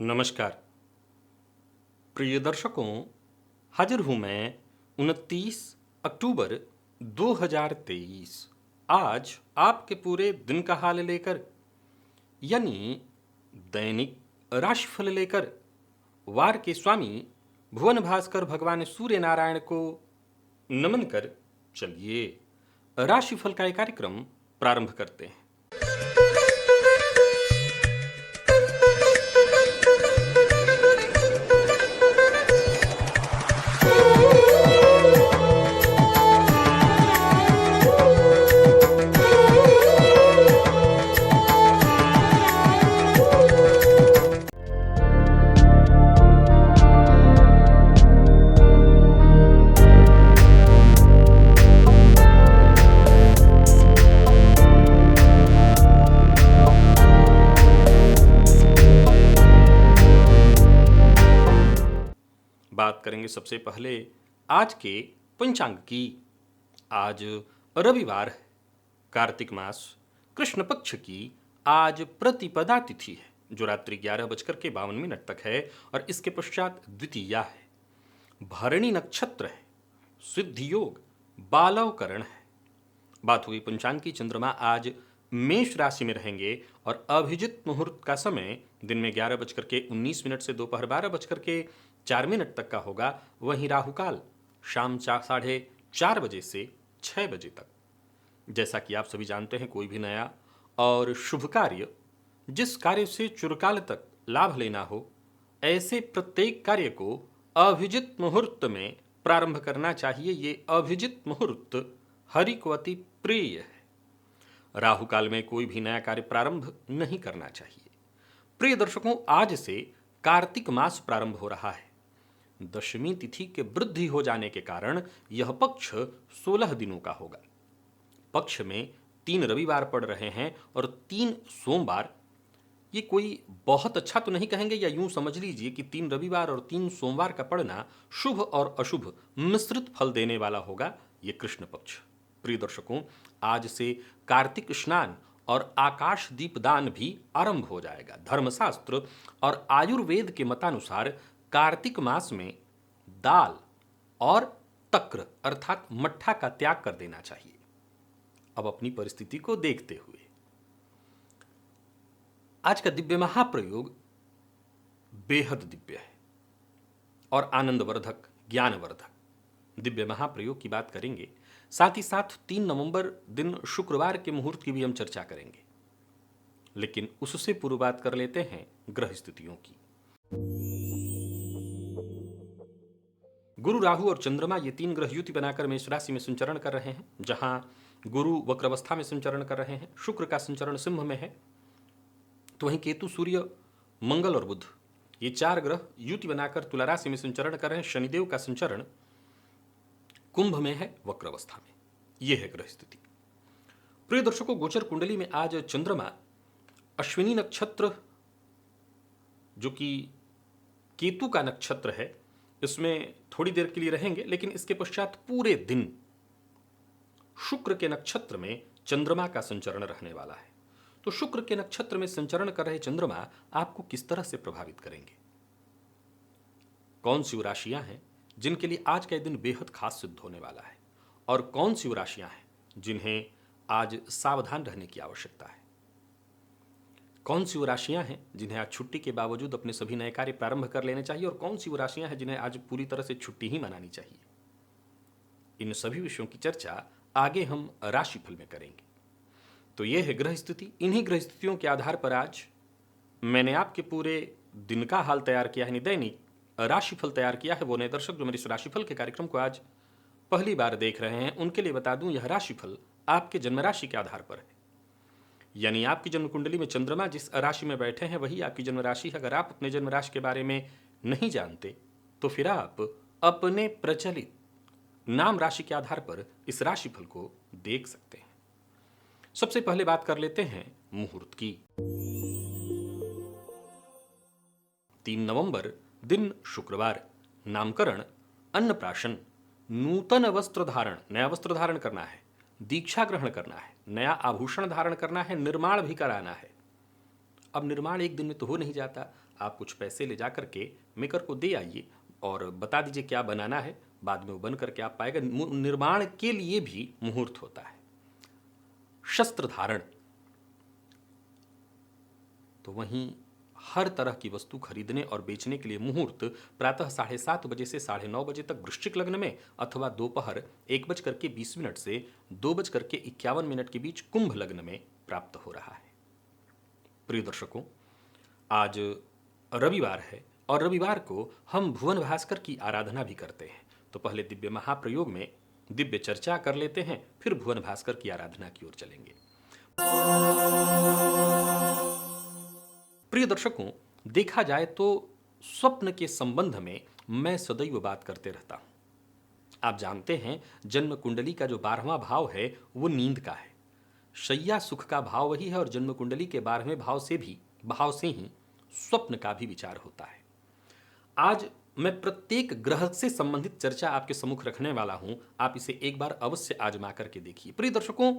नमस्कार प्रिय दर्शकों। हाजिर हूं मैं 29 अक्टूबर 2023 आज आपके पूरे दिन का हाल लेकर, यानी दैनिक राशिफल लेकर। वार के स्वामी भुवन भास्कर भगवान सूर्य नारायण को नमन कर चलिए राशिफल का एक कार्यक्रम प्रारंभ करते हैं। बात करेंगे सबसे पहले आज के पंचांग की। आज रविवार है, कार्तिक मास कृष्ण पक्ष की आज प्रतिपदा तिथि है, जो रात्रि 11:52 तक है और इसके पश्चात द्वितीया है। भरणी नक्षत्र है, सिद्धि योग बालवकरण है। बात हुई पंचांग की। चंद्रमा आज मेष राशि में रहेंगे और अभिजित मुहूर्त का समय दिन में 11:19 से दोपहर 12:04 तक का होगा। वहीं राहुकाल शाम 4:30 से 6 बजे तक। जैसा कि आप सभी जानते हैं, कोई भी नया और शुभ कार्य, जिस कार्य से चिरकाल तक लाभ लेना हो, ऐसे प्रत्येक कार्य को अभिजित मुहूर्त में प्रारंभ करना चाहिए। ये अभिजित मुहूर्त हरि को अति प्रिय है। राहु काल में कोई भी नया कार्य प्रारंभ नहीं करना चाहिए। प्रिय दर्शकों, आज से कार्तिक मास प्रारंभ हो रहा है। दशमी तिथि के वृद्धि हो जाने के कारण यह पक्ष 16 दिनों का होगा। पक्ष में 3 रविवार पड़ रहे हैं और 3 सोमवार। ये कोई बहुत अच्छा तो नहीं कहेंगे, या यूं समझ लीजिए कि 3 रविवार और 3 सोमवार का पड़ना शुभ और अशुभ मिश्रित फल देने वाला होगा ये कृष्ण पक्ष। प्रिय दर्शकों, आज से कार्तिक स्नान और आकाश दीपदान भी आरंभ हो जाएगा। धर्मशास्त्र और आयुर्वेद के मतानुसार कार्तिक मास में दाल और तक्र अर्थात मट्ठा का त्याग कर देना चाहिए। अब अपनी परिस्थिति को देखते हुए आज का दिव्य महाप्रयोग बेहद दिव्य है और आनंदवर्धक ज्ञानवर्धक दिव्य महाप्रयोग की बात करेंगे। साथ ही साथ 3 नवंबर दिन शुक्रवार के मुहूर्त की भी हम चर्चा करेंगे, लेकिन उससे पूर्व बात कर लेते हैं ग्रह स्थितियों की। गुरु, राहु और चंद्रमा ये 3 ग्रह युति बनाकर मेष राशि में संचरण कर रहे हैं। जहां गुरु वक्रावस्था में संचरण कर रहे हैं, शुक्र का संचरण सिंह में है, तो वहीं केतु, सूर्य, मंगल और बुध ये 4 ग्रह युति बनाकर तुला राशि में संचरण कर रहे हैं। शनिदेव का संचरण कुंभ में है, वक्र अवस्था में। यह है ग्रह स्थिति। प्रिय दर्शकों, गोचर कुंडली में आज चंद्रमा अश्विनी नक्षत्र, जो कि केतु का नक्षत्र है, इसमें थोड़ी देर के लिए रहेंगे, लेकिन इसके पश्चात पूरे दिन शुक्र के नक्षत्र में चंद्रमा का संचरण रहने वाला है। तो शुक्र के नक्षत्र में संचरण कर रहे चंद्रमा आपको किस तरह से प्रभावित करेंगे? कौन सी राशियां हैं जिनके लिए आज का दिन बेहद खास सिद्ध होने वाला है, और कौन सी राशियां हैं जिन्हें आज सावधान रहने की आवश्यकता है? कौन सी राशियां हैं जिन्हें आज छुट्टी के बावजूद अपने सभी नए कार्य प्रारंभ कर लेने चाहिए, और कौन सी राशियां हैं जिन्हें आज पूरी तरह से छुट्टी ही मनानी चाहिए? इन सभी विषयों की चर्चा आगे हम राशिफल में करेंगे। तो यह है ग्रह स्थिति। इन्हीं ग्रह स्थितियों के आधार पर आज मैंने आपके पूरे दिन का हाल तैयार किया है, दैनिक राशिफल तैयार किया है। वो नए दर्शक जो मेरे इस राशिफल के कार्यक्रम को आज पहली बार देख रहे हैं, उनके लिए बता दूं, यह राशिफल आपके जन्म राशि के आधार पर है। यानी आपकी जन्म कुंडली में चंद्रमा जिस राशि में बैठे हैं वही आपकी जन्म राशि है। अगर आप अपने जन्म राशि के बारे में नहीं जानते तो फिर आप अपने प्रचलित नाम राशि के आधार पर इस राशिफल को देख सकते हैं। सबसे पहले बात कर लेते हैं मुहूर्त की। 3 नवंबर दिन शुक्रवार। नामकरण, अन्नप्राशन, नूतन वस्त्र धारण, नया वस्त्र धारण करना है, दीक्षा ग्रहण करना है, नया आभूषण धारण करना है, निर्माण भी कराना है। अब निर्माण एक दिन में तो हो नहीं जाता, आप कुछ पैसे ले जा करके मेकर को दे आइए और बता दीजिए क्या बनाना है, बाद में वो बन करके आप पाएगा। निर्माण के लिए भी मुहूर्त होता है। शस्त्र धारण, तो वहीं हर तरह की वस्तु खरीदने और बेचने के लिए मुहूर्त प्रातः 7:30 बजे से 9:30 बजे तक वृश्चिक लग्न में, अथवा दोपहर 1:20 से 2:51 के बीच कुंभ लग्न में प्राप्त हो रहा है। प्रिय दर्शकों, आज रविवार है और रविवार को हम भुवन भास्कर की आराधना भी करते हैं। तो पहले दिव्य महाप्रयोग में दिव्य चर्चा कर लेते हैं, फिर भुवन भास्कर की आराधना की ओर चलेंगे। प्रिय दर्शकों, देखा जाए तो स्वप्न के संबंध में मैं सदैव बात करते रहता हूं। आप जानते हैं जन्म कुंडली का जो 12वां भाव है वो नींद का है। शैया सुख का भाव वही है और जन्म कुंडली के 12वें भाव से ही स्वप्न का भी विचार होता है। आज मैं प्रत्येक ग्रह से संबंधित चर्चा आपके सम्मुख रखने वाला हूं। आप इसे एक बार अवश्य आजमा करके देखिए। प्रिय दर्शकों,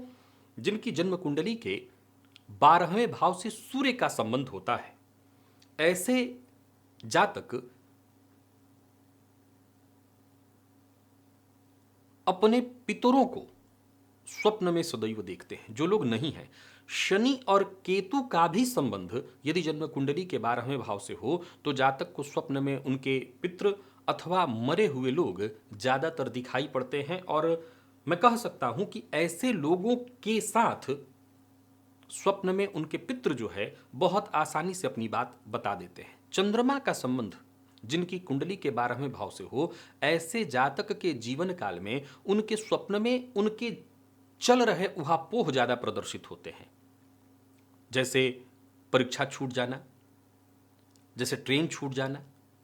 जिनकी जन्म कुंडली के 12वें भाव से सूर्य का संबंध होता है, ऐसे जातक अपने पितरों को स्वप्न में सदैव देखते हैं। जो लोग नहीं हैं, शनि और केतु का भी संबंध यदि जन्म कुंडली के 12वें भाव से हो तो जातक को स्वप्न में उनके पितृ अथवा मरे हुए लोग ज्यादातर दिखाई पड़ते हैं। और मैं कह सकता हूं कि ऐसे लोगों के साथ स्वप्न में उनके पितृ जो है बहुत आसानी से अपनी बात बता देते हैं। चंद्रमा का संबंध जिनकी कुंडली के 12वें भाव से हो, ऐसे जातक के जीवन काल में उनके स्वप्न में उनके चल रहे उहापोह ज्यादा प्रदर्शित होते हैं। जैसे परीक्षा छूट जाना, जैसे ट्रेन छूट जाना,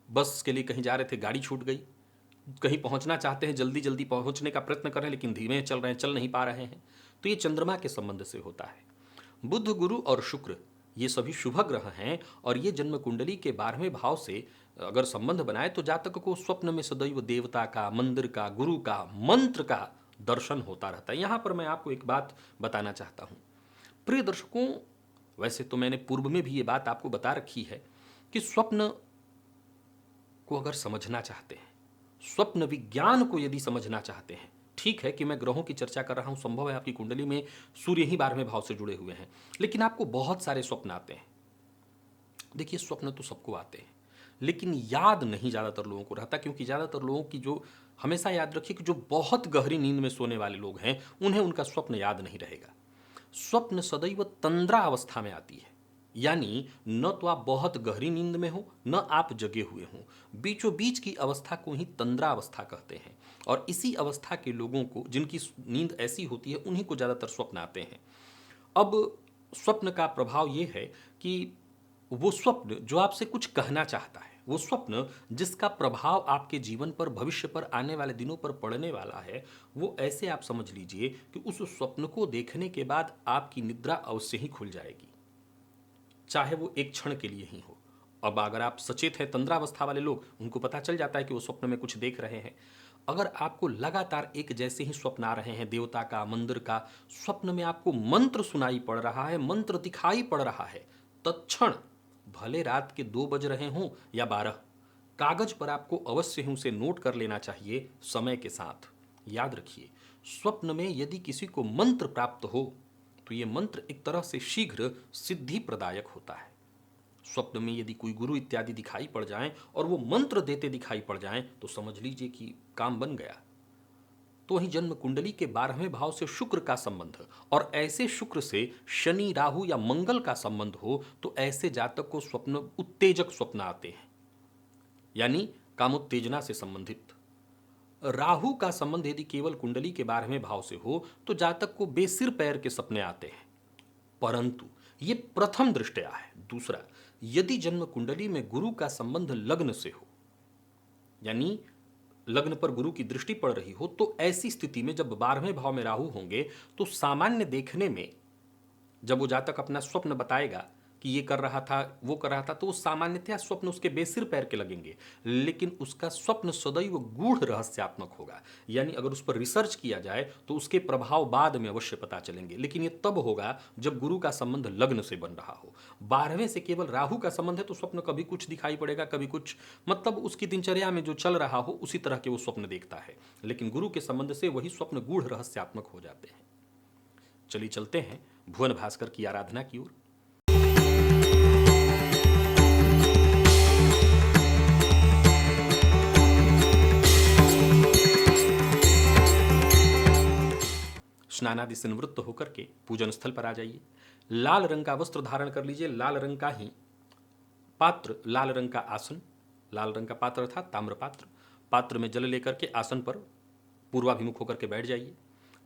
बस के लिए कहीं जा रहे थे गाड़ी छूट गई, कहीं पहुंचना चाहते हैं, जल्दी जल्दी पहुंचने का प्रयत्न कर रहे हैं लेकिन धीमे चल रहे हैं, चल नहीं पा रहे हैं, तो ये चंद्रमा के संबंध से होता है। बुध, गुरु और शुक्र ये सभी शुभ ग्रह हैं और ये जन्म कुंडली के 12वें भाव से अगर संबंध बनाए तो जातक को स्वप्न में सदैव देवता का, मंदिर का, गुरु का, मंत्र का दर्शन होता रहता है। यहां पर मैं आपको एक बात बताना चाहता हूं। प्रिय दर्शकों, वैसे तो मैंने पूर्व में भी ये बात आपको बता रखी है कि स्वप्न को अगर समझना चाहते हैं, स्वप्न विज्ञान को यदि समझना चाहते हैं, ठीक है कि मैं ग्रहों की चर्चा कर रहा हूं, संभव है आपकी कुंडली में सूर्य ही 12वें भाव से जुड़े हुए हैं, लेकिन आपको बहुत सारे स्वप्न आते हैं। देखिए, स्वप्न तो सबको आते हैं लेकिन याद नहीं ज्यादातर लोगों को रहता, क्योंकि ज्यादातर लोगों की जो, हमेशा याद रखिए कि जो बहुत गहरी नींद में सोने वाले लोग हैं उन्हें उनका स्वप्न याद नहीं रहेगा। स्वप्न सदैव तंद्रा अवस्था में आती है, यानी न तो आप बहुत गहरी नींद में हो न आप जगे हुए हो, बीचों बीच की अवस्था को ही तंद्रा अवस्था कहते हैं। और इसी अवस्था के लोगों को, जिनकी नींद ऐसी होती है, उन्हीं को ज्यादातर स्वप्न आते हैं। अब स्वप्न का प्रभाव यह है कि वो स्वप्न जो आपसे कुछ कहना चाहता है, वो स्वप्न जिसका प्रभाव आपके जीवन पर, भविष्य पर, आने वाले दिनों पर पड़ने वाला है, वो ऐसे आप समझ लीजिए कि उस स्वप्न को देखने के बाद आपकी निद्रा अवश्य ही खुल जाएगी, चाहे वो एक क्षण के लिए ही हो। अब अगर आप सचेत हैं, तंद्रावस्था वाले लोग, उनको पता चल जाता है कि वो स्वप्न में कुछ देख रहे हैं। अगर आपको लगातार एक जैसे ही स्वप्न आ रहे हैं, देवता का, मंदिर का, स्वप्न में आपको मंत्र सुनाई पड़ रहा है, मंत्र दिखाई पड़ रहा है, तत्क्षण भले रात के 2 बज रहे हों या 12, कागज पर आपको अवश्य ही उसे नोट कर लेना चाहिए समय के साथ। याद रखिए, स्वप्न में यदि किसी को मंत्र प्राप्त हो तो यह मंत्र एक तरह से शीघ्र सिद्धि प्रदायक होता है। स्वप्न में यदि कोई गुरु इत्यादि दिखाई पड़ जाएं और वो मंत्र देते दिखाई पड़ जाएं तो समझ लीजिए कि काम बन गया। तो वहीं जन्म कुंडली के 12वें भाव से शुक्र का संबंध, और ऐसे शुक्र से शनि, राहु या मंगल का संबंध हो तो ऐसे जातक को स्वप्न उत्तेजक स्वप्न आते हैं, यानी कामोत्तेजना से संबंधित। राहु का संबंध यदि केवल कुंडली के 12वें भाव से हो तो जातक को बेसिर पैर के सपने आते हैं, परंतु ये प्रथम दृष्टया है। दूसरा, यदि जन्म कुंडली में गुरु का संबंध लग्न से हो, यानी लग्न पर गुरु की दृष्टि पड़ रही हो, तो ऐसी स्थिति में जब 12वें भाव में राहु होंगे तो सामान्य देखने में जब वो जातक अपना स्वप्न बताएगा कि ये कर रहा था, वो कर रहा था, तो सामान्यतया स्वप्न उसके बेसिर पैर के लगेंगे, लेकिन उसका स्वप्न सदैव गूढ़ रहस्यात्मक होगा। यानी अगर उस पर रिसर्च किया जाए तो उसके प्रभाव बाद में अवश्य पता चलेंगे, लेकिन ये तब होगा जब गुरु का संबंध लग्न से बन रहा हो। 12वें से केवल राहु का संबंध है तो स्वप्न कभी कुछ दिखाई पड़ेगा, कभी कुछ, मतलब उसकी दिनचर्या में जो चल रहा हो उसी तरह के वो स्वप्न देखता है, लेकिन गुरु के संबंध से वही स्वप्न गूढ़ रहस्यात्मक हो जाते हैं। चलिए चलते हैं भुवन भास्कर की आराधना की ओर। स्नानादि से निवृत्त होकर के पूजन स्थल पर आ जाइए। लाल रंग का वस्त्र धारण कर लीजिए, लाल रंग का ही पात्र, लाल रंग का आसन, लाल रंग का पात्र अर्थात ताम्र पात्र, पात्र में जल लेकर के आसन पर पूर्वाभिमुख होकर के बैठ जाइए।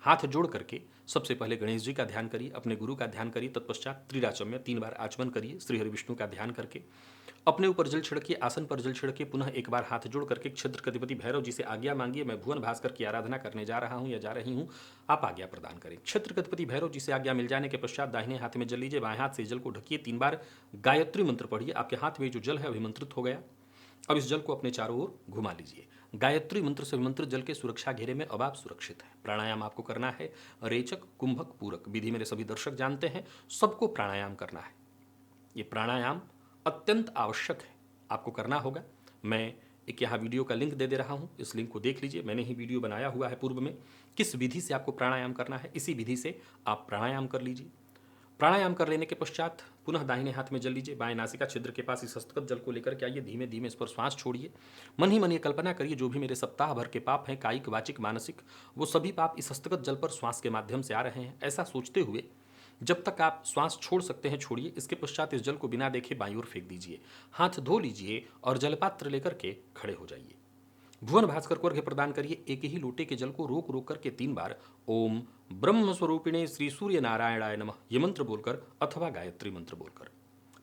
हाथ जोड़ करके सबसे पहले गणेश जी का ध्यान करिए, अपने गुरु का ध्यान करिए, तत्पश्चात त्रिराचम्य 3 बार आचमन करिए, श्री हरि विष्णु का ध्यान करके अपने ऊपर जल छिड़किए, आसन पर जल छिड़किए, पुनः एक बार हाथ जोड़ करके क्षेत्र अधिपति भैरव जी से आज्ञा मांगिए, मैं भुवन भास्कर की आराधना करने जा रहा हूं या जा रही हूं, आप आज्ञा प्रदान करें। क्षेत्र अधिपति भैरव जी से आज्ञा मिल जाने के पश्चात दाहिने हाथ में जल लीजिए, बाएं हाथ से जल को ढकिए, 3 बार गायत्री मंत्र पढ़िए। आपके हाथ में जो जल है अभिमंत्रित हो गया। अब इस जल को अपने चारों ओर घुमा लीजिए। गायत्री मंत्र से अभिमंत्रित जल के सुरक्षा घेरे में अब आप सुरक्षित हैं। प्राणायाम आपको करना है, रेचक, कुंभक, पूरक विधि मेरे सभी दर्शक जानते हैं, सबको प्राणायाम करना है। ये प्राणायाम अत्यंत आवश्यक है, आपको करना होगा। मैं एक यहाँ वीडियो का लिंक दे रहा हूँ, इस लिंक को देख लीजिए, मैंने ही वीडियो बनाया हुआ है पूर्व में, किस विधि से आपको प्राणायाम करना है, इसी विधि से आप प्राणायाम कर लीजिए। प्राणायाम कर लेने के पश्चात पुनः दाहिने हाथ में जल लीजिए, बाएं नासिका छिद्र के पास इस हस्तगत जल को लेकर के आइए, धीमे धीमे इस पर श्वास छोड़िए। मन ही मन ये कल्पना करिए जो भी मेरे सप्ताह भर के पाप हैं, कायिक, वाचिक, मानसिक, वो सभी पाप इस हस्तगत जल पर श्वास के माध्यम से आ रहे हैं। ऐसा सोचते हुए जब तक आप श्वास छोड़ सकते हैं छोड़िए। इसके पश्चात इस जल को बिना देखे बाईं ओर फेंक दीजिए, हाथ धो लीजिए और जलपात्र लेकर के खड़े हो जाइए। भुवन भास्कर को अर्घ्य प्रदान करिए। एक ही लोटे के जल को रोक रोक करके 3 बार ओम ब्रह्म स्वरूपिणे श्री सूर्य नारायणाय नमः ये मंत्र बोलकर अथवा गायत्री मंत्र बोलकर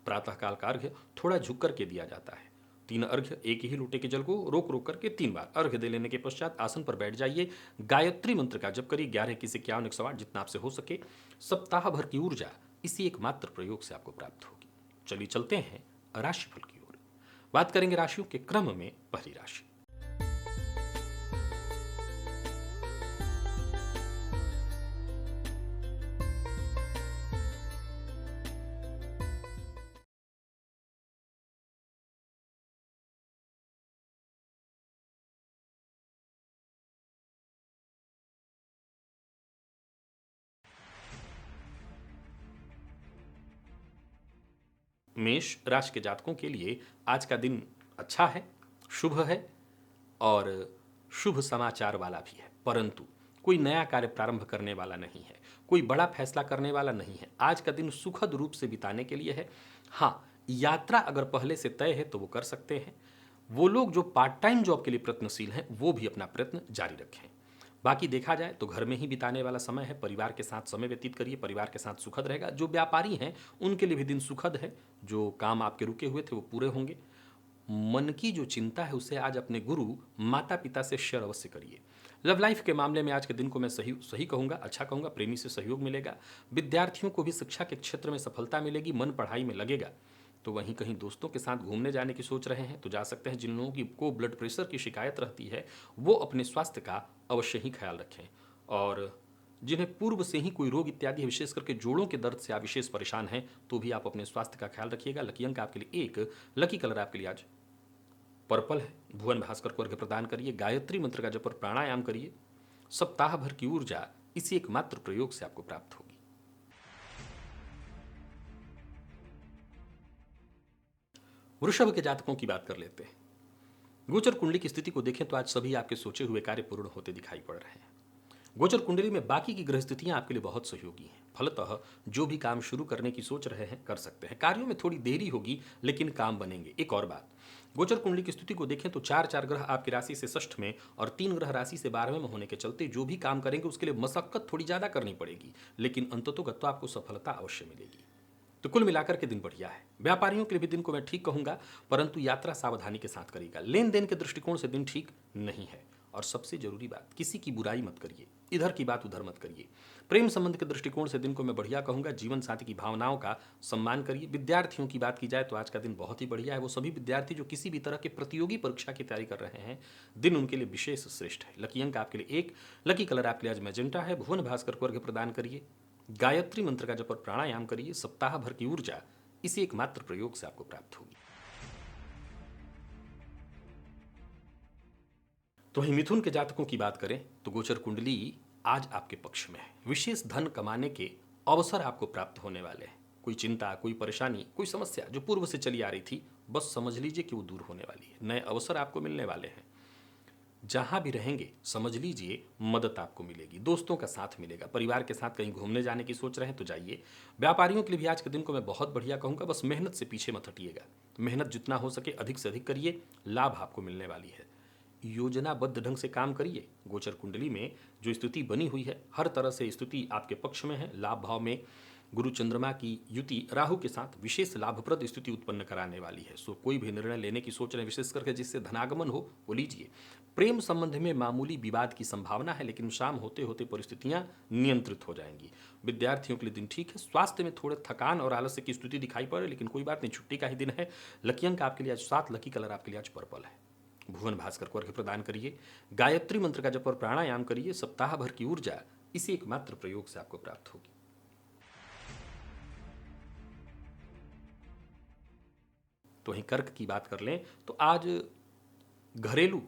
प्रातःकाल का अर्घ्य थोड़ा झुक करके दिया जाता है। 3 अर्घ्य एक ही लोटे के जल को रोक रोक करके 3 बार अर्घ्य दे लेने के पश्चात आसन पर बैठ जाइए। गायत्री मंत्र का जप करिए 11 की 51 108 जितना आपसे हो सके। सप्ताह भर की ऊर्जा इसी एकमात्र प्रयोग से आपको प्राप्त होगी। चलिए चलते हैं राशिफल की ओर। बात करेंगे राशियों के क्रम में। पहली राशि मेष राशि के जातकों के लिए आज का दिन अच्छा है, शुभ है और शुभ समाचार वाला भी है, परंतु कोई नया कार्य प्रारंभ करने वाला नहीं है, कोई बड़ा फैसला करने वाला नहीं है। आज का दिन सुखद रूप से बिताने के लिए है। हाँ, यात्रा अगर पहले से तय है तो वो कर सकते हैं। वो लोग जो पार्ट टाइम जॉब के लिए प्रयत्नशील हैं वो भी अपना प्रयत्न जारी रखें। बाकी देखा जाए तो घर में ही बिताने वाला समय है, परिवार के साथ समय व्यतीत करिए, परिवार के साथ सुखद रहेगा। जो व्यापारी हैं उनके लिए भी दिन सुखद है, जो काम आपके रुके हुए थे वो पूरे होंगे। मन की जो चिंता है उसे आज अपने गुरु माता पिता से शेयर अवश्य करिए। लव लाइफ के मामले में आज के दिन को मैं सही कहूँगा, अच्छा कहूँगा। प्रेमी से सहयोग मिलेगा, विद्यार्थियों को भी शिक्षा के क्षेत्र में सफलता मिलेगी, मन पढ़ाई में लगेगा। तो वहीं कहीं दोस्तों के साथ घूमने जाने की सोच रहे हैं तो जा सकते हैं। जिन लोगों की को ब्लड प्रेशर की शिकायत रहती है वो अपने स्वास्थ्य का अवश्य ही ख्याल रखें, और जिन्हें पूर्व से ही कोई रोग इत्यादि विशेष करके जोड़ों के दर्द से आप विशेष परेशान हैं तो भी आप अपने स्वास्थ्य का ख्याल रखिएगा। लकी अंक आपके लिए 1, लकी कलर आपके लिए आज पर्पल है। भुवन भास्कर को अर्घ्य प्रदान करिए, गायत्री मंत्र का जप और प्राणायाम करिए। सप्ताह भर की ऊर्जा इसी एकमात्र प्रयोग से आपको प्राप्त होगी। वृषभ के जातकों की बात कर लेते हैं। गोचर कुंडली की स्थिति को देखें तो आज सभी आपके सोचे हुए कार्य पूर्ण होते दिखाई पड़ रहे हैं। गोचर कुंडली में बाकी की ग्रह स्थितियां आपके लिए बहुत सहयोगी हैं। फलतः जो भी काम शुरू करने की सोच रहे हैं कर सकते हैं। कार्यों में थोड़ी देरी होगी लेकिन काम बनेंगे। एक और बात, गोचर कुंडली की स्थिति को देखें तो 4 ग्रह आपकी राशि से षष्ठ में और 3 ग्रह राशि से 12वें में होने के चलते जो भी काम करेंगे उसके लिए मशक्कत थोड़ी ज्यादा करनी पड़ेगी, लेकिन अंततोगत्वा आपको सफलता अवश्य मिलेगी। तो कुल मिलाकर के दिन बढ़िया है। व्यापारियों के लिए भी दिन को मैं ठीक कहूंगा, परंतु यात्रा सावधानी के साथ करिएगा। लेन देन के दृष्टिकोण से दिन ठीक नहीं है। और सबसे जरूरी बात, किसी की बुराई मत करिए। इधर की बात उधर मत करिए। प्रेम संबंध के दृष्टिकोण से दिन को मैं बढ़िया कहूंगा। जीवन साथी की भावनाओं का सम्मान करिए। विद्यार्थियों की बात की जाए तो आज का दिन बहुत ही बढ़िया है। वो सभी विद्यार्थी जो किसी भी तरह के प्रतियोगी परीक्षा की तैयारी कर रहे हैं, दिन उनके लिए विशेष श्रेष्ठ है। लकी अंक आपके लिए 1, लकी कलर आपके लिए आज मैजेंटा है। भुवन भास्कर को अर्घ्य प्रदान करिए। गायत्री मंत्र का जप और प्राणायाम करिए। सप्ताह भर की ऊर्जा इसी एकमात्र प्रयोग से आपको प्राप्त होगी। तो वहीं मिथुन के जातकों की बात करें तो गोचर कुंडली आज आपके पक्ष में है। विशेष धन कमाने के अवसर आपको प्राप्त होने वाले हैं। कोई चिंता, कोई परेशानी, कोई समस्या जो पूर्व से चली आ रही थी, बस समझ लीजिए कि वो दूर होने वाली है। नए अवसर आपको मिलने वाले हैं। जहां भी रहेंगे समझ लीजिए मदद आपको मिलेगी। दोस्तों का साथ मिलेगा। परिवार के साथ कहीं घूमने जाने की सोच रहे हैं तो जाइए। व्यापारियों के लिए भी आज के दिन को मैं बहुत बढ़िया कहूंगा। बस मेहनत से पीछे मत हटिएगा। मेहनत जितना हो सके अधिक से अधिक करिए, लाभ आपको मिलने वाली है। योजनाबद्ध ढंग से काम करिए। गोचर कुंडली में जो स्थिति बनी हुई है, हर तरह से स्थिति आपके पक्ष में है। लाभ भाव में गुरु चंद्रमा की युति राहु के साथ विशेष लाभप्रद स्थिति उत्पन्न कराने वाली है। सो कोई भी निर्णय लेने की सोच रहे हैं, विशेष करके जिससे धनागमन हो, वो लीजिए। प्रेम संबंध में मामूली विवाद की संभावना है, लेकिन शाम होते होते परिस्थितियां नियंत्रित हो जाएंगी। विद्यार्थियों के लिए दिन ठीक है। स्वास्थ्य में थोड़े थकान और आलस्य की स्थिति दिखाई पड़े, लेकिन कोई बात नहीं, छुट्टी का ही दिन है। लकी अंक आपके लिए आज 7, लकी कलर आपके लिए आज पर्पल है। भुवन भास्कर को अर्घ्य प्रदान करिए। गायत्री मंत्र का जप और प्राणायाम करिए। सप्ताह भर की ऊर्जा इसी एकमात्र प्रयोग से आपको प्राप्त होगी। तो वहीं कर्क की बात कर लें तो आज घरेलू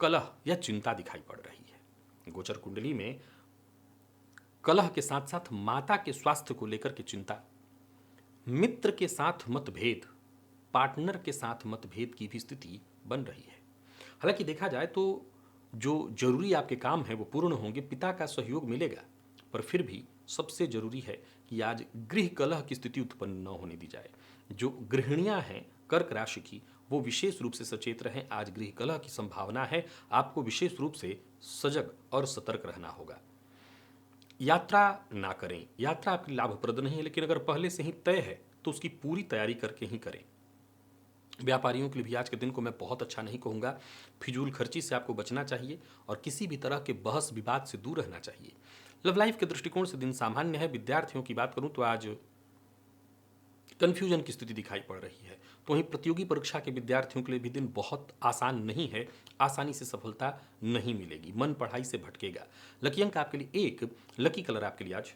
कलह या चिंता दिखाई पड़ रही है। गोचर कुंडली में कलह के साथ साथ माता के स्वास्थ्य को लेकर के चिंता, मित्र के साथ मतभेद, पार्टनर के साथ मतभेद की भी स्थिति बन रही है। हालांकि देखा जाए तो जो जरूरी आपके काम है वो पूर्ण होंगे, पिता का सहयोग मिलेगा, पर फिर भी सबसे जरूरी है कि आज गृह कलह की स्थिति उत्पन्न न होने दी जाए। जो गृहिणियां हैं कर्क राशि की, वो विशेष रूप से सचेत रहें। आज गृह कलह की संभावना है। आपको विशेष रूप से सजग और सतर्क रहना होगा। यात्रा ना करें। यात्रा आपके लाभप्रद नहीं है, लेकिन अगर पहले से ही तय है तो उसकी पूरी तैयारी करके ही करें। व्यापारियों के लिए भी आज के दिन को मैं बहुत अच्छा नहीं कहूँगा। फिजूल खर्ची से आपको बचना चाहिए और किसी भी तरह के बहस विवाद से दूर रहना चाहिए। लव लाइफ के दृष्टिकोण से दिन सामान्य है। विद्यार्थियों की बात करूं तो आज कन्फ्यूजन की स्थिति दिखाई पड़ रही है। तो वहीं प्रतियोगी परीक्षा के विद्यार्थियों के लिए भी दिन बहुत आसान नहीं है। आसानी से सफलता नहीं मिलेगी। मन पढ़ाई से भटकेगा। लकी अंक आपके लिए 1, लकी कलर आपके लिए आज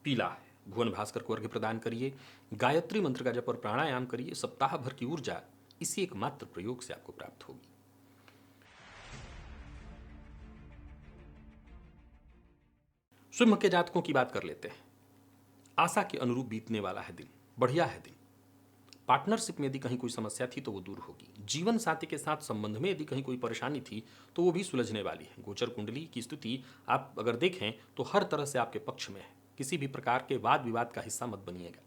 पीला है। भुवन भास्कर को अर्घ्य प्रदान करिए। गायत्री मंत्र का जप और प्राणायाम करिए। सप्ताह भर की ऊर्जा इसी एकमात्र प्रयोग से आपको प्राप्त होगी। सिंह के जातकों की बात कर लेते हैं। आशा के अनुरूप बीतने वाला है दिन, बढ़िया है दिन। पार्टनरशिप में यदि कहीं कोई समस्या थी तो वो दूर होगी। जीवन साथी के साथ संबंध में यदि कहीं कोई परेशानी थी तो वो भी सुलझने वाली है। गोचर कुंडली की स्थिति आप अगर देखें तो हर तरह से आपके पक्ष में है। किसी भी प्रकार के वाद विवाद का हिस्सा मत बनिएगा।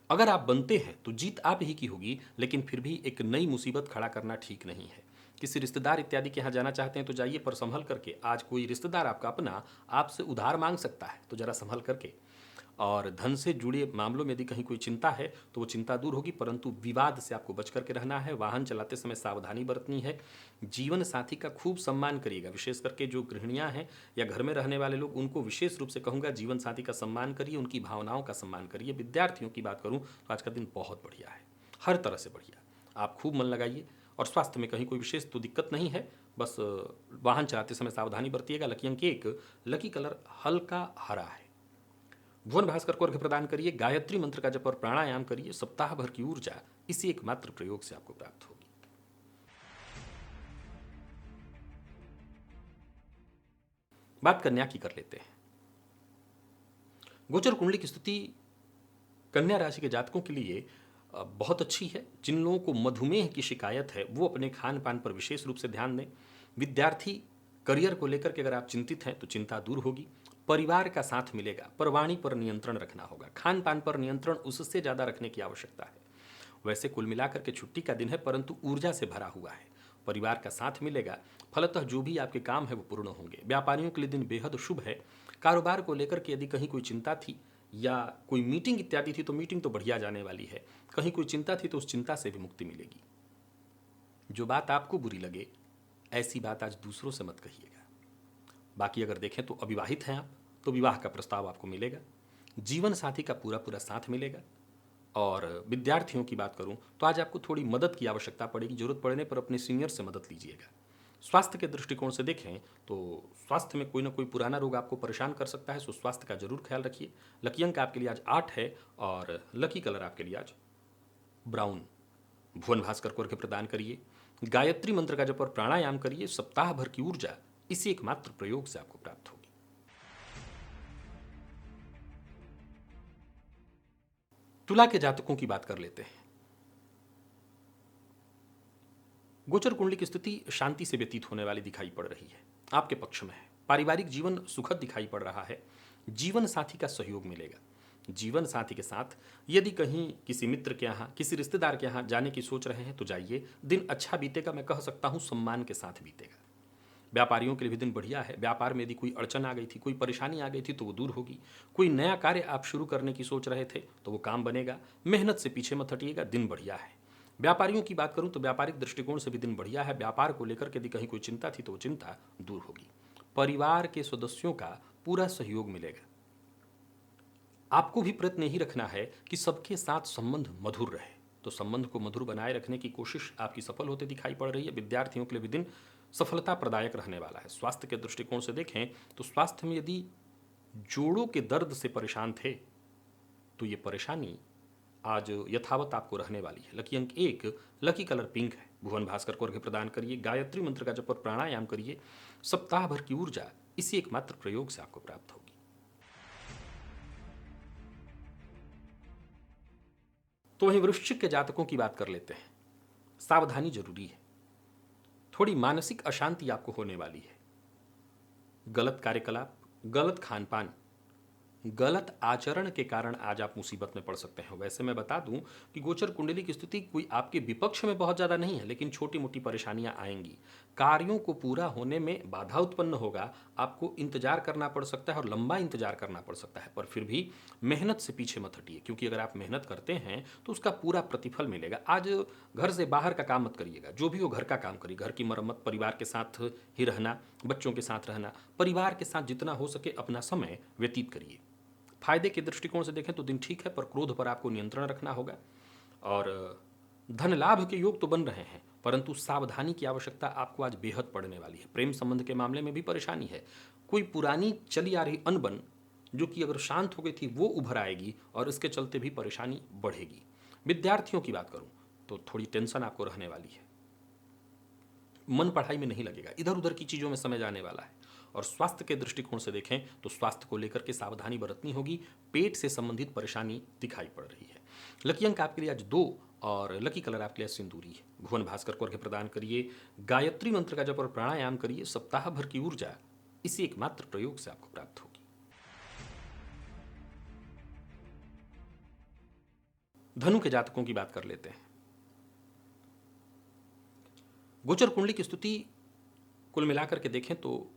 अगर आप बनते हैं तो जीत आप ही की होगी, लेकिन फिर भी एक नई मुसीबत खड़ा करना ठीक नहीं है। किसी रिश्तेदार इत्यादि के यहाँ जाना चाहते हैं तो जाइए, पर संभल करके। आज कोई रिश्तेदार आपका अपना आपसे उधार मांग सकता है, तो जरा संभल करके। और धन से जुड़े मामलों में यदि कहीं कोई चिंता है तो वो चिंता दूर होगी, परंतु विवाद से आपको बच करके रहना है। वाहन चलाते समय सावधानी बरतनी है। जीवन साथी का खूब सम्मान करिएगा। विशेष करके जो गृहिणियां हैं या घर में रहने वाले लोग, उनको विशेष रूप से कहूँगा जीवन साथी का सम्मान करिए, उनकी भावनाओं का सम्मान करिए। विद्यार्थियों की बात करूँ तो आज का दिन बहुत बढ़िया है, हर तरह से बढ़िया। आप खूब मन लगाइए और स्वास्थ्य में कहीं कोई विशेष तो दिक्कत नहीं है। बस वाहन चलाते समय सावधानी बरतिएगा। लकी अंक 1, लकी कलर हल्का हरा है। भुवन भास्कर को अर्घ्य प्रदान करिए। गायत्री मंत्र का जप और प्राणायाम करिए। सप्ताह भर की ऊर्जा इसी एकमात्र प्रयोग से आपको प्राप्त होगी। बात कन्या की कर लेते हैं। गोचर कुंडली की स्थिति कन्या राशि के जातकों के लिए बहुत अच्छी है। जिन लोगों को मधुमेह की शिकायत है वो अपने खान पान पर विशेष रूप से ध्यान दें। विद्यार्थी करियर को लेकर के अगर आप चिंतित हैं तो चिंता दूर होगी। परिवार का साथ मिलेगा, पर वाणी पर नियंत्रण रखना होगा। खान पान पर नियंत्रण उससे ज़्यादा रखने की आवश्यकता है। वैसे कुल मिलाकर के छुट्टी का दिन है, परंतु ऊर्जा से भरा हुआ है। परिवार का साथ मिलेगा, फलतः जो भी आपके काम है वो पूर्ण होंगे। व्यापारियों के लिए दिन बेहद शुभ है। कारोबार को लेकर के यदि कहीं कोई चिंता थी या कोई मीटिंग इत्यादि थी तो मीटिंग तो बढ़िया जाने वाली है। कहीं कोई चिंता थी तो उस चिंता से भी मुक्ति मिलेगी। जो बात आपको बुरी लगे ऐसी बात आज दूसरों से मत कहिएगा। बाकी अगर देखें तो अविवाहित हैं आप तो विवाह का प्रस्ताव आपको मिलेगा, जीवन साथी का पूरा पूरा साथ मिलेगा। और विद्यार्थियों की बात करूं तो आज आपको थोड़ी मदद की आवश्यकता पड़ेगी, जरूरत पड़ने पर अपने सीनियर से मदद लीजिएगा। स्वास्थ्य के दृष्टिकोण से देखें तो स्वास्थ्य में कोई ना कोई पुराना रोग आपको परेशान कर सकता है, सो स्वास्थ्य का जरूर ख्याल रखिए। लकी अंक आपके लिए आज 8 है और लकी कलर आपके लिए आज ब्राउन। भुवन भास्कर को अर्घ्य प्रदान करिए, गायत्री मंत्र का जप और प्राणायाम करिए। सप्ताह भर की ऊर्जा इसी एकमात्र प्रयोग से आपको प्राप्त होगी। तुला के जातकों की बात कर लेते हैं। गोचर कुंडली की स्थिति शांति से व्यतीत होने वाली दिखाई पड़ रही है, आपके पक्ष में है। पारिवारिक जीवन सुखद दिखाई पड़ रहा है, जीवन साथी का सहयोग मिलेगा। जीवन साथी के साथ यदि कहीं किसी मित्र के यहाँ, किसी रिश्तेदार के यहाँ जाने की सोच रहे हैं तो जाइए, दिन अच्छा बीतेगा, मैं कह सकता हूँ सम्मान के साथ बीतेगा। व्यापारियों के लिए भी दिन बढ़िया है। व्यापार में यदि कोई अड़चन आ गई थी, कोई परेशानी आ गई थी तो वो दूर होगी। कोई नया कार्य आप शुरू करने की सोच रहे थे तो वो काम बनेगा। मेहनत से पीछे मत हटिएगा, दिन बढ़िया है। व्यापारियों की बात करूं तो व्यापारिक दृष्टिकोण से भी दिन बढ़िया है। व्यापार को लेकर के यदि कहीं कोई चिंता थी तो वो चिंता दूर होगी। परिवार के सदस्यों का पूरा सहयोग मिलेगा। आपको भी प्रयत्न यही रखना है कि सबके साथ संबंध मधुर रहे, तो संबंध को मधुर बनाए रखने की कोशिश आपकी सफल होते दिखाई पड़ रही है। विद्यार्थियों के लिए भी दिन सफलता प्रदायक रहने वाला है। स्वास्थ्य के दृष्टिकोण से देखें तो स्वास्थ्य में यदि जोड़ों के दर्द से परेशान थे तो ये परेशानी आज यथावत आपको रहने वाली है। लकी अंक 1, लकी कलर पिंक है। भुवन भास्कर को अर्घ्य प्रदान करिए, गायत्री मंत्र का जप और प्राणायाम करिए। सप्ताह भर की ऊर्जा इसी एकमात्र प्रयोग से आपको प्राप्त होगी। तो वहीं वृश्चिक के जातकों की बात कर लेते हैं। सावधानी जरूरी है, थोड़ी मानसिक अशांति आपको होने वाली है। गलत कार्यकलाप, गलत खान पान, गलत आचरण के कारण आज आप मुसीबत में पड़ सकते हैं। वैसे मैं बता दूं कि गोचर कुंडली की स्थिति कोई आपके विपक्ष में बहुत ज़्यादा नहीं है, लेकिन छोटी मोटी परेशानियां आएंगी। कार्यों को पूरा होने में बाधा उत्पन्न होगा, आपको इंतजार करना पड़ सकता है और लंबा इंतजार करना पड़ सकता है, पर फिर भी मेहनत से पीछे मत हटिए, क्योंकि अगर आप मेहनत करते हैं तो उसका पूरा प्रतिफल मिलेगा। आज घर से बाहर का काम मत करिएगा, जो भी हो घर का काम करिए। घर की मरम्मत, परिवार के साथ ही रहना, बच्चों के साथ रहना, परिवार के साथ जितना हो सके अपना समय व्यतीत करिए। फायदे के दृष्टिकोण से देखें तो दिन ठीक है, पर क्रोध पर आपको नियंत्रण रखना होगा। और धन लाभ के योग तो बन रहे हैं, परंतु सावधानी की आवश्यकता आपको आज बेहद पड़ने वाली है। प्रेम संबंध के मामले में भी परेशानी है। कोई पुरानी चली आ रही अनबन जो कि अगर शांत हो गई थी वो उभर आएगी और इसके चलते भी परेशानी बढ़ेगी। विद्यार्थियों की बात करूं तो थोड़ी टेंशन आपको रहने वाली है। मन पढ़ाई में नहीं लगेगा, इधर उधर की चीज़ों में समय जाने वाला है। और स्वास्थ्य के दृष्टिकोण से देखें तो स्वास्थ्य को लेकर के सावधानी बरतनी होगी। पेट से संबंधित परेशानी दिखाई पड़ रही है। लकी अंक आपके लिए आज 2 और लकी कलर आपके लिए सिंदूरी है। भुवन भास्कर को अर्घ्य प्रदान करिए, गायत्री मंत्र का जप और प्राणायाम करिए। सप्ताह भर की ऊर्जा इसी एकमात्र प्रयोग से आपको प्राप्त होगी। धनु के जातकों की बात कर लेते हैं। गोचर कुंडली की स्थिति कुल मिलाकर के देखें तो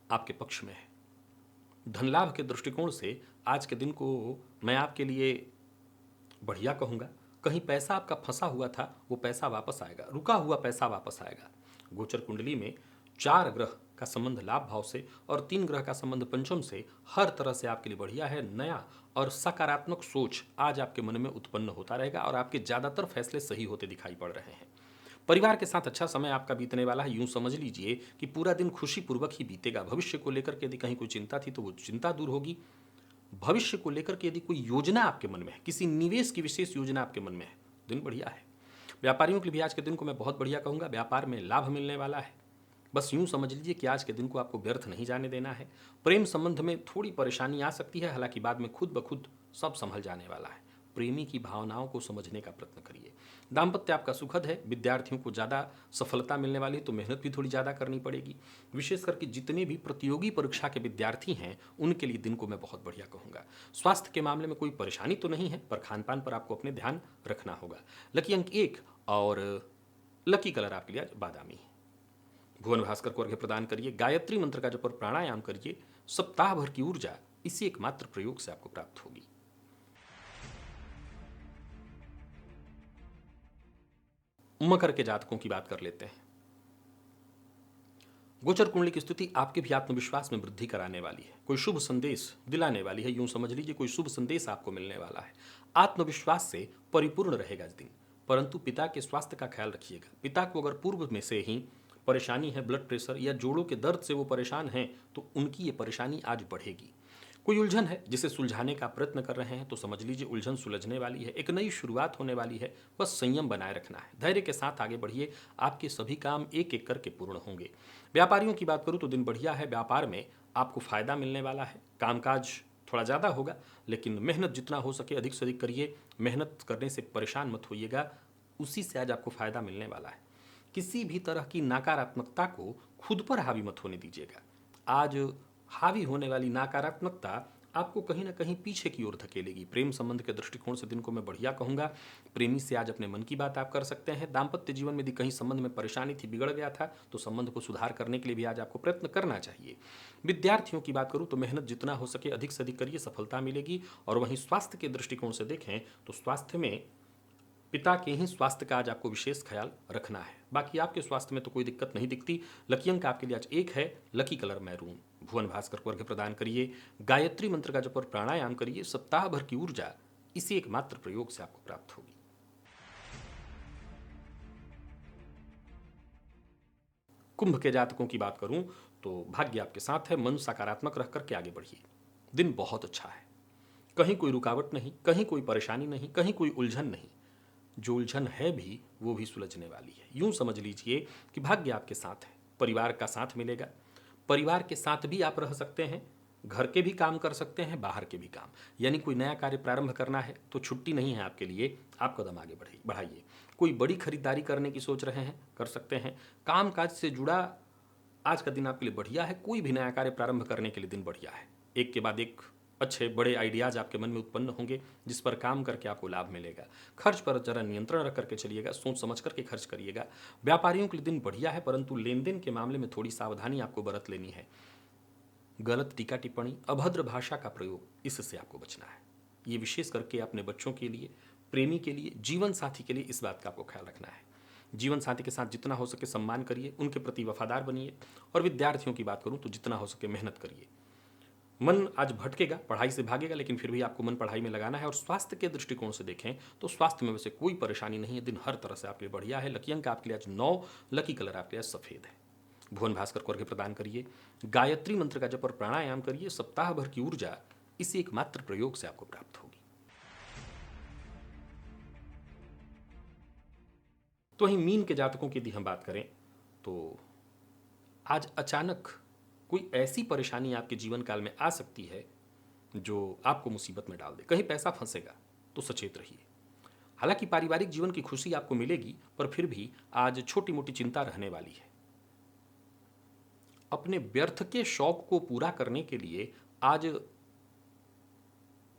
आपके पक्ष में है। धन लाभ के दृष्टिकोण से आज के दिन को मैं आपके लिए बढ़िया कहूँगा। कहीं पैसा आपका फंसा हुआ था वो पैसा वापस आएगा, रुका हुआ पैसा वापस आएगा। गोचर कुंडली में 4 ग्रह का संबंध लाभ भाव से और 3 ग्रह का संबंध पंचम से हर तरह से आपके लिए बढ़िया है। नया और सकारात्मक सोच आज आपके मन में उत्पन्न होता रहेगा और आपके ज़्यादातर फैसले सही होते दिखाई पड़ रहे हैं। परिवार के साथ अच्छा समय आपका बीतने वाला है। यूं समझ लीजिए कि पूरा दिन खुशीपूर्वक ही बीतेगा। भविष्य को लेकर के यदि कहीं कोई चिंता थी तो वो चिंता दूर होगी। भविष्य को लेकर के यदि कोई योजना आपके मन में है, किसी निवेश की विशेष योजना आपके मन में है, दिन बढ़िया है। व्यापारियों के लिए भी आज के दिन को मैं बहुत बढ़िया कहूँगा। व्यापार में लाभ मिलने वाला है। बस यूं समझ लीजिए कि आज के दिन को आपको व्यर्थ नहीं जाने देना है। प्रेम संबंध में थोड़ी परेशानी आ सकती है, हालांकि बाद में खुद ब खुद सब संभल जाने वाला है। प्रेमी की भावनाओं को समझने का प्रयत्न करिए। दाम्पत्य आपका सुखद है। विद्यार्थियों को ज़्यादा सफलता मिलने वाली है तो मेहनत भी थोड़ी ज़्यादा करनी पड़ेगी। विशेष करके जितने भी प्रतियोगी परीक्षा के विद्यार्थी हैं उनके लिए दिन को मैं बहुत बढ़िया कहूँगा। स्वास्थ्य के मामले में कोई परेशानी तो नहीं है, पर खान पान पर आपको अपने ध्यान रखना होगा। लकी अंक 1 और लकी कलर आपके लिए आज बादामी है। भुवन भास्कर को अर्घ्य प्रदान करिए, गायत्री मंत्र का जप और प्राणायाम करिए। सप्ताह भर की ऊर्जा इसी एकमात्र प्रयोग से आपको प्राप्त होगी। मकर के जातकों की बात कर लेते हैं। गोचर कुंडली की स्थिति आपके भी आत्मविश्वास में वृद्धि कराने वाली है, कोई शुभ संदेश दिलाने वाली है। यूं समझ लीजिए कोई शुभ संदेश आपको मिलने वाला है। आत्मविश्वास से परिपूर्ण रहेगा इस दिन। परंतु पिता के स्वास्थ्य का ख्याल रखिएगा। पिता को अगर पूर्व में से ही परेशानी है, ब्लड प्रेशर या जोड़ों के दर्द से वो परेशान हैं, तो उनकी ये परेशानी आज बढ़ेगी। कोई उलझन है जिसे सुलझाने का प्रयत्न कर रहे हैं, तो समझ लीजिए उलझन सुलझने वाली है। एक नई शुरुआत होने वाली है। बस संयम बनाए रखना है, धैर्य के साथ आगे बढ़िए। आपके सभी काम एक एक करके पूर्ण होंगे। व्यापारियों की बात करूं तो दिन बढ़िया है। व्यापार में आपको फायदा मिलने वाला है। कामकाज थोड़ा ज़्यादा होगा, लेकिन मेहनत जितना हो सके अधिक से अधिक करिए। मेहनत करने से परेशान मत होइएगा, उसी से आज आपको फायदा मिलने वाला है। किसी भी तरह की नकारात्मकता को खुद पर हावी मत होने दीजिएगा। आज हावी होने वाली नकारात्मकता आपको कहीं ना कहीं पीछे की ओर धकेलेगी। प्रेम संबंध के दृष्टिकोण से दिन को मैं बढ़िया कहूंगा। प्रेमी से आज अपने मन की बात आप कर सकते हैं। दाम्पत्य जीवन में यदि कहीं संबंध में परेशानी थी, बिगड़ गया था, तो संबंध को सुधार करने के लिए भी आज आपको प्रयत्न करना चाहिए। विद्यार्थियों की बात करूं तो मेहनत जितना हो सके अधिक से अधिक करिए, सफलता मिलेगी। और वहीं स्वास्थ्य के दृष्टिकोण से देखें तो स्वास्थ्य में पिता के ही स्वास्थ्य का आज आपको विशेष ख्याल रखना है। बाकी आपके स्वास्थ्य में तो कोई दिक्कत नहीं दिखती। लकी अंक आपके लिए आज 1 है। Lucky colour maroon. Bhuvan Bhaskar को अर्घ्य प्रदान करिए। गायत्री मंत्र का जप और प्राणायाम करिए। सप्ताह भर की ऊर्जा इसी एकमात्र प्रयोग से आपको प्राप्त होगी। कुंभ के जातकों की बात करूं तो भाग्य आपके साथ है। मन सकारात्मक रख करके आगे बढ़िए। दिन बहुत अच्छा है। कहीं कोई रुकावट नहीं, कहीं कोई परेशानी नहीं, कहीं कोई उलझन नहीं। जो उलझन है भी वो भी सुलझने वाली है। यूं समझ लीजिए कि भाग्य आपके साथ है। परिवार का साथ मिलेगा। परिवार के साथ भी आप रह सकते हैं। घर के भी काम कर सकते हैं, बाहर के भी काम। यानी कोई नया कार्य प्रारंभ करना है तो छुट्टी नहीं है आपके लिए। आप कदम आगे बढ़ाइए। कोई बड़ी खरीदारी करने की सोच रहे हैं, कर सकते हैं। काम काज से जुड़ा आज का दिन आपके लिए बढ़िया है। कोई भी नया कार्य प्रारंभ करने के लिए दिन बढ़िया है। एक के बाद एक अच्छे बड़े आइडियाज आपके मन में उत्पन्न होंगे, जिस पर काम करके आपको लाभ मिलेगा। खर्च पर जरा नियंत्रण रख करके चलिएगा, सोच समझ करके खर्च करिएगा। व्यापारियों के लिए दिन बढ़िया है, परंतु लेन देन के मामले में थोड़ी सावधानी आपको बरत लेनी है। गलत टीका टिप्पणी, अभद्र भाषा का प्रयोग, इससे आपको बचना है। ये विशेष करके अपने बच्चों के लिए, प्रेमी के लिए, जीवन साथी के लिए इस बात का आपको ख्याल रखना है। जीवन साथी के साथ जितना हो सके सम्मान करिए, उनके प्रति वफादार बनिए। और विद्यार्थियों की बात करूं तो जितना हो सके मेहनत करिए। मन आज भटकेगा, पढ़ाई से भागेगा, लेकिन फिर भी आपको मन पढ़ाई में लगाना है। और स्वास्थ्य के दृष्टिकोण से देखें तो स्वास्थ्य में वैसे कोई परेशानी नहीं है। दिन हर तरह से आपके लिए बढ़िया है। लकी अंक आपके लिए आज 9। लकी कलर आपके लिए आज सफेद है। भुवन भास्कर को अर्घ्य प्रदान करिए। गायत्री मंत्र का जप और प्राणायाम करिए। सप्ताह भर की ऊर्जा इसी एकमात्र प्रयोग से आपको प्राप्त होगी। तो वहीं मीन के जातकों की यदि हम बात करें तो आज अचानक कोई ऐसी परेशानी आपके जीवन काल में आ सकती है जो आपको मुसीबत में डाल दे। कहीं पैसा फंसेगा तो सचेत रहिए। हालांकि पारिवारिक जीवन की खुशी आपको मिलेगी, पर फिर भी आज छोटी मोटी चिंता रहने वाली है। अपने व्यर्थ के शौक को पूरा करने के लिए आज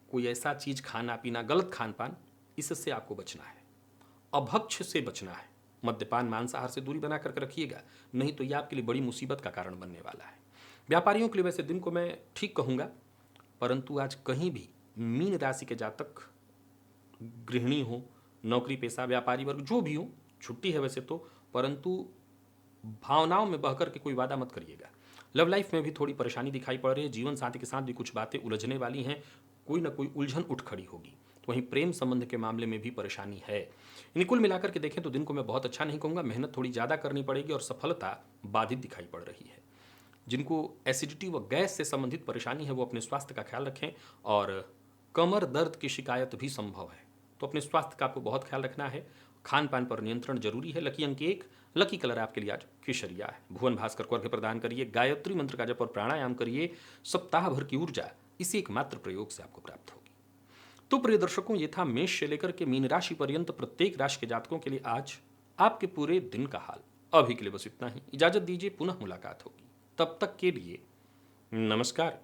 कोई ऐसा चीज खाना पीना, गलत खान पान, इससे आपको बचना है। अभक्ष से बचना है। मद्यपान, मांसाहार से दूरी बना करके रखिएगा, नहीं तो यह आपके लिए बड़ी मुसीबत का कारण बनने वाला है। व्यापारियों के लिए वैसे दिन को मैं ठीक कहूँगा, परंतु आज कहीं भी मीन राशि के जातक, गृहिणी हो, नौकरी पेशा, व्यापारी वर्ग जो भी हो, छुट्टी है वैसे तो, परंतु भावनाओं में बहकर के कोई वादा मत करिएगा। लव लाइफ में भी थोड़ी परेशानी दिखाई पड़ रही है। जीवन साथी के साथ भी कुछ बातें उलझने वाली हैं। कोई ना कोई उलझन उठ खड़ी होगी। तो वहीं प्रेम संबंध के मामले में भी परेशानी है। इन्हें कुल मिलाकर के देखें तो दिन को मैं बहुत अच्छा नहीं कहूँगा। मेहनत थोड़ी ज़्यादा करनी पड़ेगी और सफलता बाधित दिखाई पड़ रही है। जिनको एसिडिटी व गैस से संबंधित परेशानी है वो अपने स्वास्थ्य का ख्याल रखें। और कमर दर्द की शिकायत भी संभव है, तो अपने स्वास्थ्य का आपको बहुत ख्याल रखना है। खान पान पर नियंत्रण जरूरी है। लकी अंक 1। लकी कलर आपके लिए आज केसरिया है। भुवन भास्कर को अर्घ्य प्रदान करिए। गायत्री मंत्र का जप और प्राणायाम करिए। सप्ताह भर की ऊर्जा इसी एकमात्र प्रयोग से आपको प्राप्त होगी। तो प्रिय दर्शकों, ये था मेष से लेकर के मीन राशि पर्यंत प्रत्येक राशि के जातकों के लिए आज आपके पूरे दिन का हाल। अभी के लिए बस इतना ही। इजाजत दीजिए, पुनः मुलाकात होगी। तब तक के लिए नमस्कार।